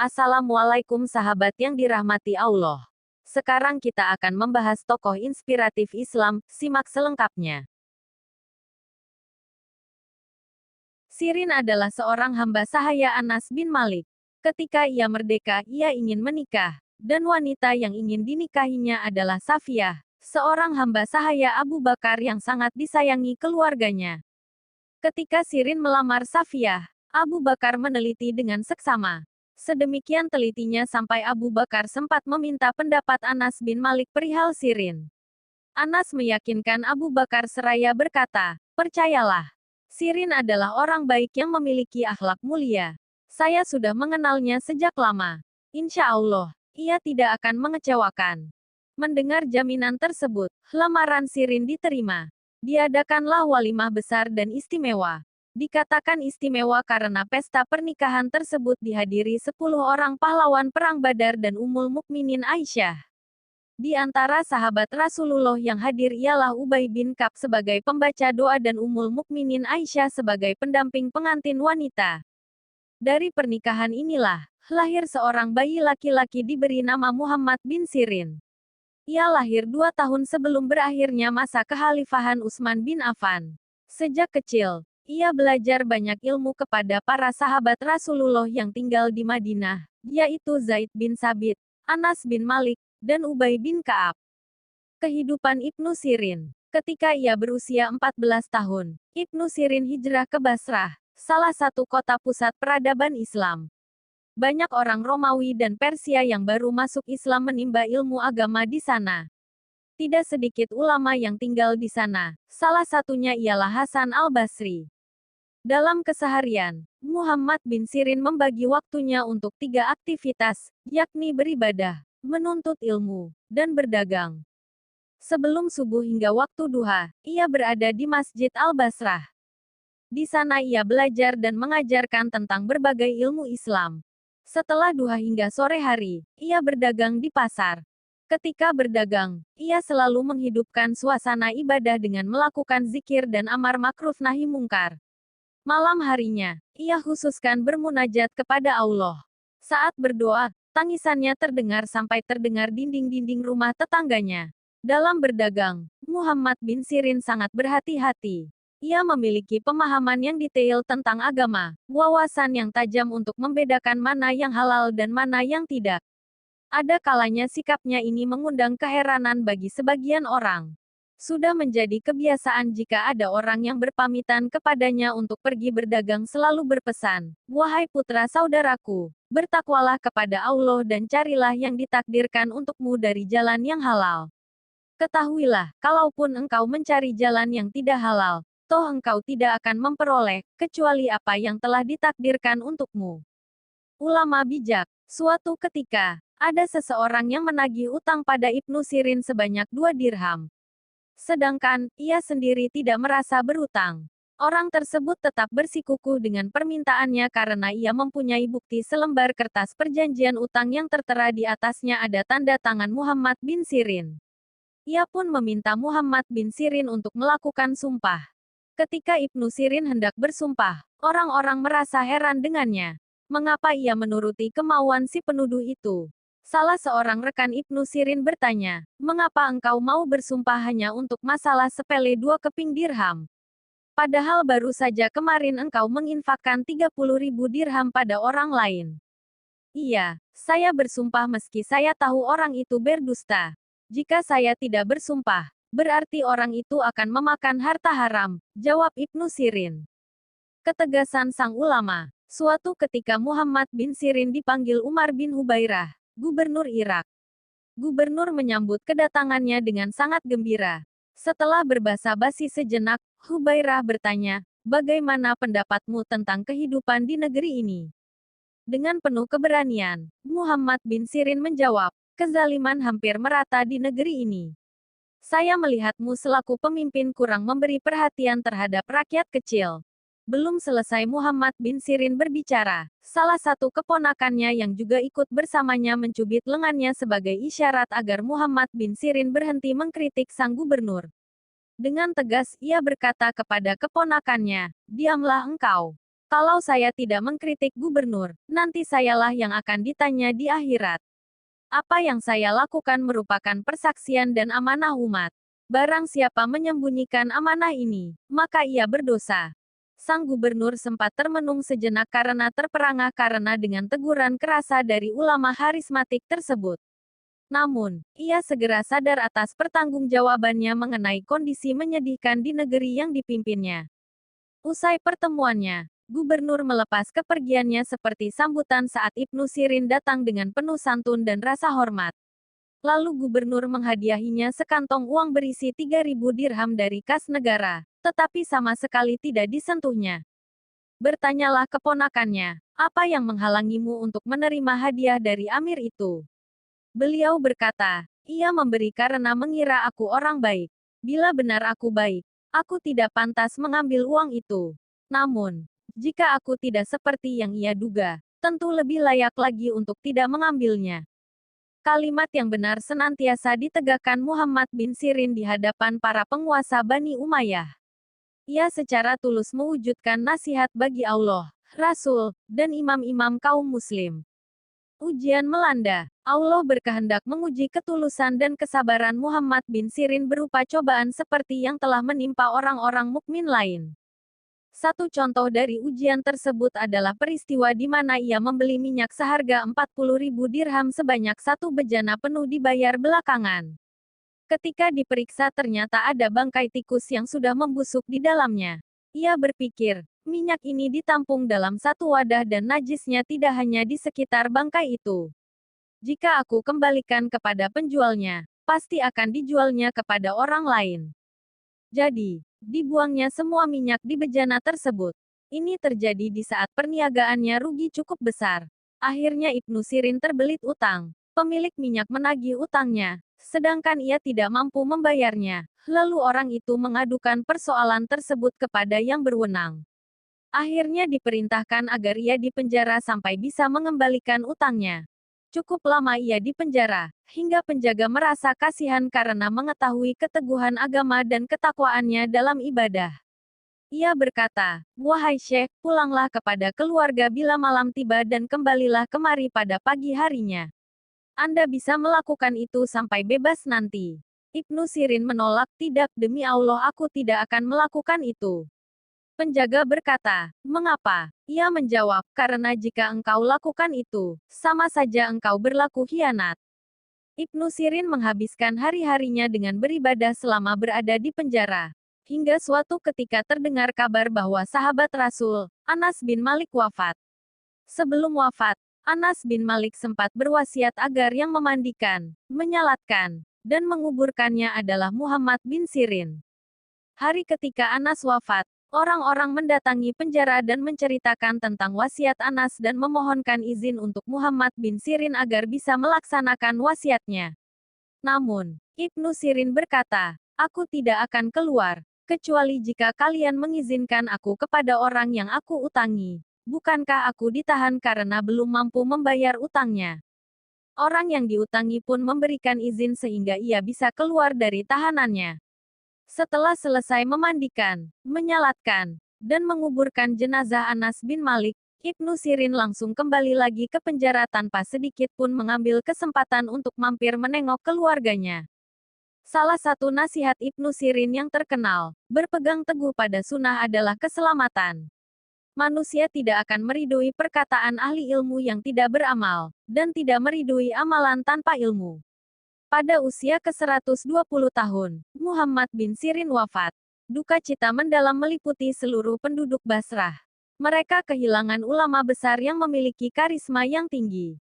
Assalamualaikum sahabat yang dirahmati Allah. Sekarang kita akan membahas tokoh inspiratif Islam, simak selengkapnya. Sirin adalah seorang hamba sahaya Anas bin Malik. Ketika ia merdeka, ia ingin menikah. Dan wanita yang ingin dinikahinya adalah Safiyah, seorang hamba sahaya Abu Bakar yang sangat disayangi keluarganya. Ketika Sirin melamar Safiyah, Abu Bakar meneliti dengan seksama. Sedemikian telitinya sampai Abu Bakar sempat meminta pendapat Anas bin Malik perihal Sirin. Anas meyakinkan Abu Bakar seraya berkata, "Percayalah, Sirin adalah orang baik yang memiliki akhlak mulia. Saya sudah mengenalnya sejak lama. Insya Allah, ia tidak akan mengecewakan." Mendengar jaminan tersebut, lamaran Sirin diterima. Diadakanlah walimah besar dan istimewa. Dikatakan istimewa karena pesta pernikahan tersebut dihadiri 10 orang pahlawan perang Badar dan Ummul Mukminin Aisyah. Di antara sahabat Rasulullah yang hadir ialah Ubay bin Ka'ab sebagai pembaca doa dan Ummul Mukminin Aisyah sebagai pendamping pengantin wanita. Dari pernikahan inilah, lahir seorang bayi laki-laki diberi nama Muhammad bin Sirin. Ia lahir 2 tahun sebelum berakhirnya masa kekhalifahan Utsman bin Affan. Sejak kecil, ia belajar banyak ilmu kepada para sahabat Rasulullah yang tinggal di Madinah, yaitu Zaid bin Sabit, Anas bin Malik, dan Ubay bin Ka'ab. Kehidupan Ibnu Sirin. Ketika ia berusia 14 tahun, Ibnu Sirin hijrah ke Basrah, salah satu kota pusat peradaban Islam. Banyak orang Romawi dan Persia yang baru masuk Islam menimba ilmu agama di sana. Tidak sedikit ulama yang tinggal di sana, salah satunya ialah Hasan al-Basri. Dalam keseharian, Muhammad bin Sirin membagi waktunya untuk 3 aktivitas, yakni beribadah, menuntut ilmu, dan berdagang. Sebelum subuh hingga waktu duha, ia berada di Masjid Al-Basrah. Di sana ia belajar dan mengajarkan tentang berbagai ilmu Islam. Setelah duha hingga sore hari, ia berdagang di pasar. Ketika berdagang, ia selalu menghidupkan suasana ibadah dengan melakukan zikir dan amar makruf nahi mungkar. Malam harinya, ia khususkan bermunajat kepada Allah. Saat berdoa, tangisannya terdengar sampai terdengar dinding-dinding rumah tetangganya. Dalam berdagang, Muhammad bin Sirin sangat berhati-hati. Ia memiliki pemahaman yang detail tentang agama, wawasan yang tajam untuk membedakan mana yang halal dan mana yang tidak. Ada kalanya sikapnya ini mengundang keheranan bagi sebagian orang. Sudah menjadi kebiasaan jika ada orang yang berpamitan kepadanya untuk pergi berdagang selalu berpesan, "Wahai putra saudaraku, bertakwalah kepada Allah dan carilah yang ditakdirkan untukmu dari jalan yang halal. Ketahuilah, kalaupun engkau mencari jalan yang tidak halal, toh engkau tidak akan memperoleh, kecuali apa yang telah ditakdirkan untukmu." Ulama bijak. Suatu ketika, ada seseorang yang menagih utang pada Ibnu Sirin sebanyak 2 dirham. Sedangkan, ia sendiri tidak merasa berutang. Orang tersebut tetap bersikukuh dengan permintaannya karena ia mempunyai bukti selembar kertas perjanjian utang yang tertera di atasnya ada tanda tangan Muhammad bin Sirin. Ia pun meminta Muhammad bin Sirin untuk melakukan sumpah. Ketika Ibnu Sirin hendak bersumpah, orang-orang merasa heran dengannya. Mengapa ia menuruti kemauan si penuduh itu? Salah seorang rekan Ibnu Sirin bertanya, "Mengapa engkau mau bersumpah hanya untuk masalah sepele 2 keping dirham? Padahal baru saja kemarin engkau menginfakkan 30.000 dirham pada orang lain." "Iya, saya bersumpah meski saya tahu orang itu berdusta. Jika saya tidak bersumpah, berarti orang itu akan memakan harta haram," jawab Ibnu Sirin. Ketegasan sang ulama. Suatu ketika Muhammad bin Sirin dipanggil Umar bin Hubairah, gubernur Irak. Gubernur menyambut kedatangannya dengan sangat gembira. Setelah berbasa-basi sejenak, Hubairah bertanya, "Bagaimana pendapatmu tentang kehidupan di negeri ini?" Dengan penuh keberanian, Muhammad bin Sirin menjawab, "Kezaliman hampir merata di negeri ini. Saya melihatmu selaku pemimpin kurang memberi perhatian terhadap rakyat kecil." Belum selesai Muhammad bin Sirin berbicara, salah satu keponakannya yang juga ikut bersamanya mencubit lengannya sebagai isyarat agar Muhammad bin Sirin berhenti mengkritik sang gubernur. Dengan tegas ia berkata kepada keponakannya, "Diamlah engkau. Kalau saya tidak mengkritik gubernur, nanti sayalah yang akan ditanya di akhirat. Apa yang saya lakukan merupakan persaksian dan amanah umat. Barang siapa menyembunyikan amanah ini, maka ia berdosa. Sang gubernur sempat termenung sejenak karena terperangah karena dengan teguran kerasa dari ulama harismatik tersebut. Namun, ia segera sadar atas pertanggungjawabannya mengenai kondisi menyedihkan di negeri yang dipimpinnya. Usai pertemuannya, gubernur melepas kepergiannya seperti sambutan saat Ibnu Sirin datang dengan penuh santun dan rasa hormat. Lalu gubernur menghadiahinya sekantong uang berisi 3.000 dirham dari kas negara, tetapi sama sekali tidak disentuhnya. Bertanyalah keponakannya, apa yang menghalangimu untuk menerima hadiah dari Amir itu? Beliau berkata, ia memberi karena mengira aku orang baik. Bila benar aku baik, aku tidak pantas mengambil uang itu. Namun, jika aku tidak seperti yang ia duga, tentu lebih layak lagi untuk tidak mengambilnya. Kalimat yang benar senantiasa ditegakkan Muhammad bin Sirin di hadapan para penguasa Bani Umayyah. Ia secara tulus mewujudkan nasihat bagi Allah, Rasul, dan imam-imam kaum muslim. Ujian melanda. Allah berkehendak menguji ketulusan dan kesabaran Muhammad bin Sirin berupa cobaan seperti yang telah menimpa orang-orang mukmin lain. Satu contoh dari ujian tersebut adalah peristiwa di mana ia membeli minyak seharga 40.000 dirham sebanyak satu bejana penuh dibayar belakangan. Ketika diperiksa ternyata ada bangkai tikus yang sudah membusuk di dalamnya. Ia berpikir, minyak ini ditampung dalam satu wadah dan najisnya tidak hanya di sekitar bangkai itu. Jika aku kembalikan kepada penjualnya, pasti akan dijualnya kepada orang lain. Jadi, dibuangnya semua minyak di bejana tersebut. Ini terjadi di saat perniagaannya rugi cukup besar. Akhirnya Ibnu Sirin terbelit utang. Pemilik minyak menagih utangnya, sedangkan ia tidak mampu membayarnya. Lalu orang itu mengadukan persoalan tersebut kepada yang berwenang. Akhirnya diperintahkan agar ia dipenjara sampai bisa mengembalikan utangnya. Cukup lama ia dipenjara, hingga penjaga merasa kasihan karena mengetahui keteguhan agama dan ketakwaannya dalam ibadah. Ia berkata, "Wahai Syekh, pulanglah kepada keluarga bila malam tiba dan kembalilah kemari pada pagi harinya. Anda bisa melakukan itu sampai bebas nanti." Ibnu Sirin menolak, "Tidak, demi Allah aku tidak akan melakukan itu." Penjaga berkata, "Mengapa?" Ia menjawab, "Karena jika engkau lakukan itu, sama saja engkau berlaku khianat." Ibnu Sirin menghabiskan hari-harinya dengan beribadah selama berada di penjara. Hingga suatu ketika terdengar kabar bahwa sahabat Rasul, Anas bin Malik wafat. Sebelum wafat, Anas bin Malik sempat berwasiat agar yang memandikan, menyalatkan, dan menguburkannya adalah Muhammad bin Sirin. Hari ketika Anas wafat, orang-orang mendatangi penjara dan menceritakan tentang wasiat Anas dan memohonkan izin untuk Muhammad bin Sirin agar bisa melaksanakan wasiatnya. Namun, Ibnu Sirin berkata, "Aku tidak akan keluar, kecuali jika kalian mengizinkan aku kepada orang yang aku utangi. Bukankah aku ditahan karena belum mampu membayar utangnya?" Orang yang diutangi pun memberikan izin sehingga ia bisa keluar dari tahanannya. Setelah selesai memandikan, menyalatkan, dan menguburkan jenazah Anas bin Malik, Ibnu Sirin langsung kembali lagi ke penjara tanpa sedikit pun mengambil kesempatan untuk mampir menengok keluarganya. Salah satu nasihat Ibnu Sirin yang terkenal, berpegang teguh pada sunnah adalah keselamatan. Manusia tidak akan meridhoi perkataan ahli ilmu yang tidak beramal, dan tidak meridhoi amalan tanpa ilmu. Pada usia ke-120 tahun, Muhammad bin Sirin wafat. Duka cita mendalam meliputi seluruh penduduk Basrah. Mereka kehilangan ulama besar yang memiliki karisma yang tinggi.